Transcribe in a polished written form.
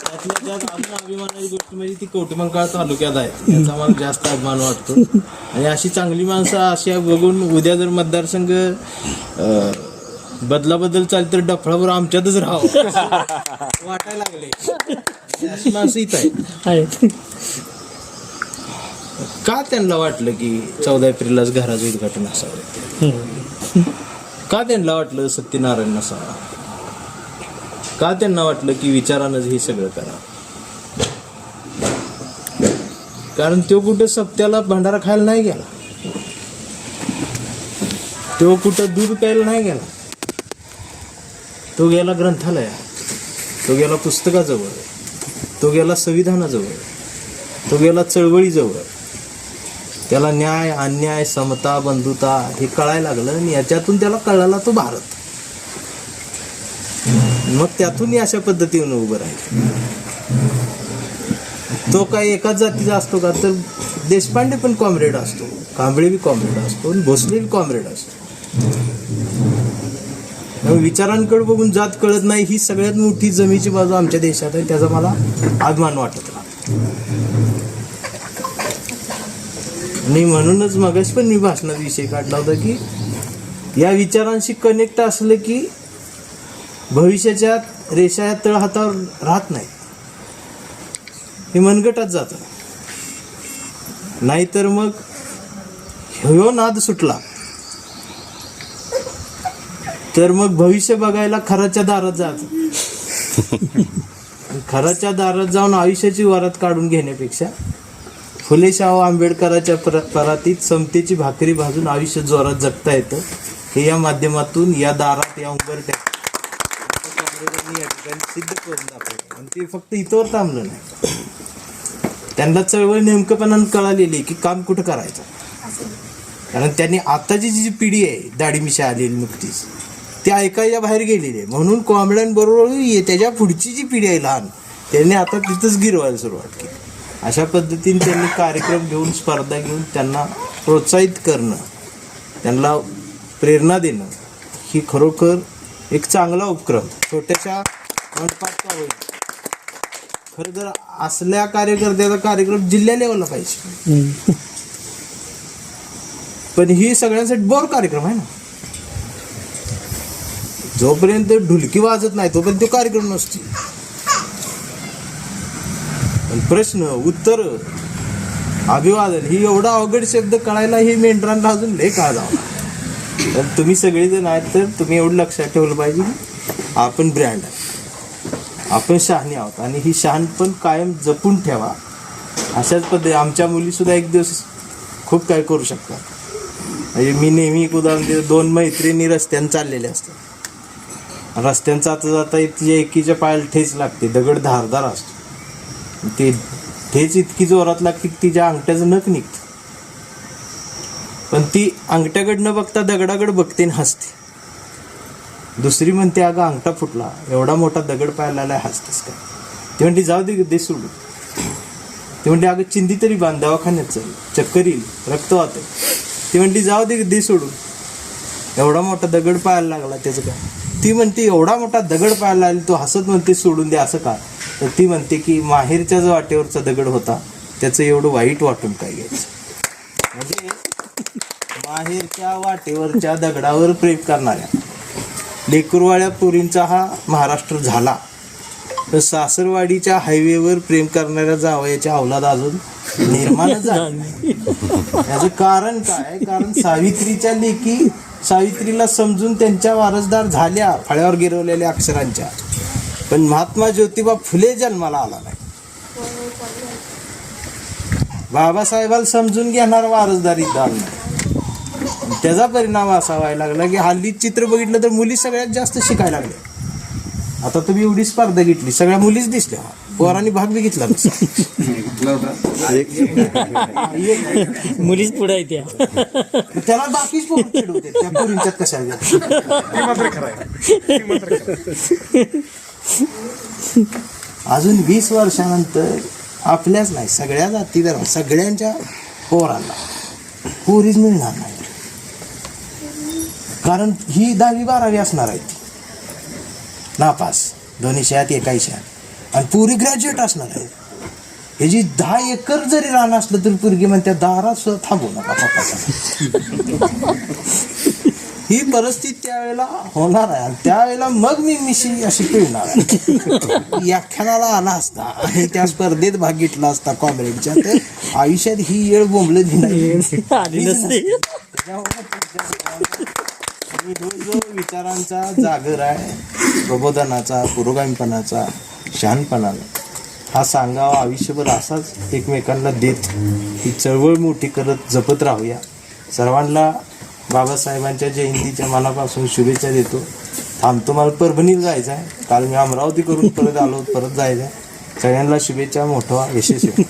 त्यातल्या त्यात अजून अभिमानाची गोष्ट म्हणजे ती कवठेमंकाळ तालुक्यात आहे, याचा मला जास्त अभिमान वाटतो. आणि अशी चांगली माणसं अशा बघून उद्या जर मतदारसंघ बदल चालली तर डफळावर आमच्यातच राहावं वाटायला लागले. अशी माणसं इथं आहेत. का त्यांना वाटलं की 14 एप्रिललाच घराचं उद्घाटन असावं? का त्यांना वाटलं सत्यनारायण नसावा? का त्यांना वाटलं की विचारानंच हे सगळं करावं? कारण तो कुठं सप्त्याला भंडारा खायला नाही गेला, तो कुठं दूध प्यायला नाही गेला, तो गेला ग्रंथालयात, तो गेला पुस्तकाजवळ, तो गेला संविधानाजवळ, तो गेला चळवळीजवळ. त्याला न्याय, अन्याय, समता, बंधुता हे कळायला लागलं आणि याच्यातून त्याला कळाला तो भारत. मग त्यातून अशा पद्धतीने उभं राहील. तो काय एकाच जातीचा असतो का? तर देशपांडे पण कॉम्रेड असतो, कांबळे बी कॉम्रेड असतो, भोसले बी कॉम्रेड असतो. विचारांकडे बघून जात कळत नाही ही सगळ्यात मोठी जमीची बाजू आमच्या देशात आहे. त्याचा मला अभिमान वाटत आणि म्हणूनच मगाशी पण मी भाषणात विषय काढला होता की या विचारांशी कनेक्ट असलं की भविष्याच्या रेषा या तळहातावर राहत नाही, हे मनगटात जातं. नाहीतर मग ह्यो नाद सुटला तर मग भविष्य बघायला खराच्या दारात जात. खराच्या दारात जाऊन आयुष्याची वरात काढून घेण्यापेक्षा फुले शाहू आंबेडकरांच्या परातीत समतेची भाकरी भाजून आयुष्य जोरात जगता येतं हे या माध्यमातून या दारात या उंबरट्यात या ठिकाणी सिद्ध करून दाखवलं. आणि ते फक्त इथवर थांबलं नाही, त्यांना चळवळ नेमकंपणानं कळालेली की काम कुठं करायचं. कारण त्यांनी आताची जी पिढी आहे दाढी मिशा आलेली नुकतीच ती ऐकायला बाहेर गेलेली आहे. म्हणून कॉम्रेडांबरोबर त्याच्या पुढची जी पिढी आहे लहान त्यांनी आता तिथंच गिरवायला सुरुवात केली. अशा पद्धतीने त्यांनी कार्यक्रम घेऊन स्पर्धा घेऊन त्यांना प्रोत्साहित करणं, त्यांना प्रेरणा देणं ही खरोखर एक चांगला उपक्रम छोट्याशा मंडपात का होईल. खरं तर असल्या कार्यकर्त्याचा कार्यक्रम जिल्हा लेवलला पाहिजे, पण ही सगळ्यांसाठी बोर कार्यक्रम आहे ना. जोपर्यंत ढुलकी वाजत नाही तोपर्यंत तो कार्यक्रम नसतो. प्रश्न, उत्तर, अभिवादन ही एवढा अवघड शब्द कळायला ही मेंढरांना अजून लय काळ जावा. तर तुम्ही सगळेजण आहेत तर तुम्ही एवढं लक्षात ठेवलं पाहिजे की आपण ब्रँड आहे, आपण शहाणी आहोत आणि ही शहाण पण कायम जपून ठेवा. अशाच पद्धती आमच्या मुलीसुद्धा एक दिवस खूप काय करू शकतात. म्हणजे मी नेहमी एक उदाहरण देतो, 2 मैत्रिणी रस्त्यानं चाललेल्या असतात. रस्त्यानं जाता जाता तिच्या एकीच्या पायाला ठेच लागते, दगड धारदार असतो. ते ठेच इतकी जोरात लागते की तिच्या अंगठ्याचं नख निघतं. पण ती अंगठ्याकडे न बघता दगडाकडे बघते आणि हसते. दुसरी म्हणते अगं अंगठा फुटला, एवढा मोठा दगड पाहायला आलाय, हसतेस काय? ती म्हणते जाऊ दे सोडून. ती म्हणते अगं चिंदी तरी बांध, दवाखान्यात चल, चक्कर येईल, रक्त वाहतं. ती म्हणते जाऊ दे सोडून, एवढा मोठा दगड पाहायला लागला त्याचं काय? ती म्हणते एवढा मोठा दगड पाहायला लागला, तो हसत म्हणते सोडून दे, असं का? तर ती म्हणते की माहेरच्या जो वाटेवरचा दगड होता त्याचं एवढं वाईट वाटून काय घ्यायचं. म्हणजे माहेरच्या वाटेवरच्या दगडावर प्रेम करणाऱ्या लेकरवाळ्या पोरींचा हा महाराष्ट्र झाला, तर सासरवाडीच्या हायवेवर प्रेम करणाऱ्या जावयाच्या अवलाद अजून निर्माण झाली. याचं कारण काय? कारण सावित्रीच्या लेकी सावित्रीला समजून त्यांच्या वारसदार झाल्या फळ्यावर गिरवलेल्या अक्षरांच्या, पण महात्मा ज्योतिबा फुले जन्माला आला नाही. बाबासाहेबाला समजून घेणार वारसदार इथं आला नाही. त्याचा परिणाम असा व्हायला लागला की हल्ली चित्र बघितलं तर मुली सगळ्यात जास्त शिकायला लागल्या. आता तुम्ही एवढी स्पर्धा घेतली, सगळ्या मुलीच दिसल्या, पोरांनी भाग बी घेतला मुलीच पुढे आहे त्या, त्याला बाकीच पोरं चिडवते त्या पोरींच्यात कशा. अजून 20 वर्षानंतर आपल्याच नाही सगळ्या जाती धर्म सगळ्यांच्या पोरांना पोरीच मिळणार नाही. कारण ही 10वी 12वी असणार आहे नापास, दोन्ही शाळेत एकाही शाळेत. आणि पुरी ग्रॅज्युएट असणार आहे. ह्याची 10 एकर जरी रान असलं तरी पोरगी म्हणते दारात सुद्धा थांबू नका पप्पाचा. ही परिस्थिती त्यावेळेला होणार आहे आणि त्यावेळेला मग मी मिशी अशी पिळणार आहे. व्याख्यानाला आला असता आणि त्या स्पर्धेत भाग घेतला असता कॉम्रेडच्या, तर आयुष्यात ही येळ बोंबलं नाही. जो विचारांचा जागर आहे, प्रबोधनाचा, पुरोगामीपणाचा, शहाणपणाचा, हा सांगावा आयुष्यभर असाच एकमेकांना देत ही चळवळ मोठी करत जपत राहूया. सर्वांना बाबासाहेबांच्या जयंतीच्या मनापासून शुभेच्छा देतो. थांबतो, मला परभणीला जायचं आहे. काल मी अमरावती करून परत आलो, परत जायचं आहे. सगळ्यांना शुभेच्छा, मोठा यशस्वी.